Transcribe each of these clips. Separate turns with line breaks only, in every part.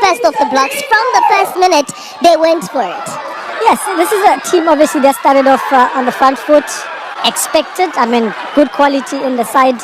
first off the blocks. From the first minute, they went for it.
Yes, this is a team obviously that started off on the front foot. Expected, I mean, good quality in the side,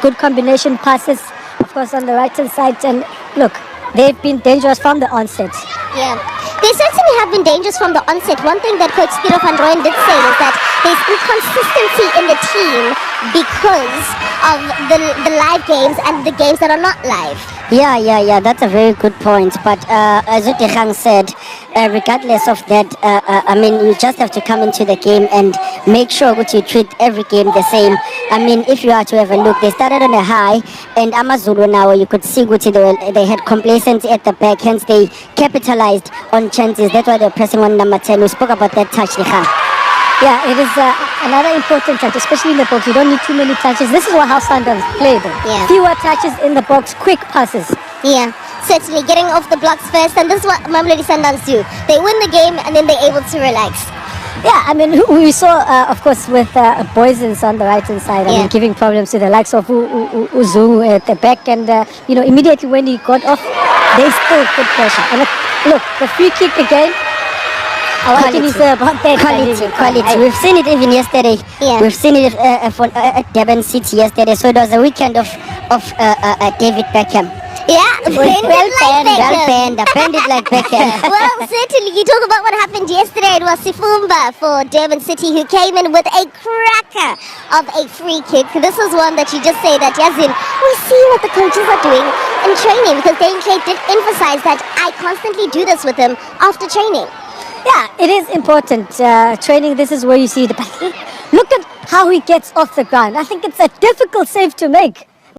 good combination passes, of course, on the right hand side. And look, they've been dangerous from the onset.
Yeah, they certainly have been dangerous from the onset. One thing that Coach Spiro van Rooyen did say is that there's inconsistency in the team because of the live games and the games that are not live.
Yeah, that's a very good point. But as Utekang said, regardless of that, I mean, you just have to come into the game and make sure that you treat every game the same. I mean, if you are to have a look, they started on a high, and Amazulu now, you could see they had complacency at the back, hence they capitalized on chances. That's why they're pressing on number 10. We spoke about that touch, Lekhan.
Yeah, it is another important touch, especially in the box. You don't need too many touches. This is how Sundowns play, though.
Yeah.
Fewer touches in the box, quick passes.
Yeah, certainly getting off the blocks first, and this is what Mamelodi Sundowns do. They win the game and then they're able to relax.
Yeah, I mean, we saw, of course, with Boysens on the right-hand side, I mean, giving problems to the likes of Uzungu at the back. And, immediately when he got off, they still put pressure. And look, the free kick again. What can you say about that?
Quality. We've seen it even yesterday.
Yeah.
We've seen it at Durban City yesterday. So it was a weekend of David Beckham.
Yeah, bend
it like Beckham.
Well, certainly, you talk about what happened yesterday. It was Sifumba for Durban City who came in with a cracker of a free kick. This is one that you just say that, Yazin, we see what the coaches are doing in training, because Dane Clay did emphasize that I constantly do this with him after training.
Yeah, it is important. Training, this is where you see the... Look at how he gets off the ground. I think it's a difficult save to make.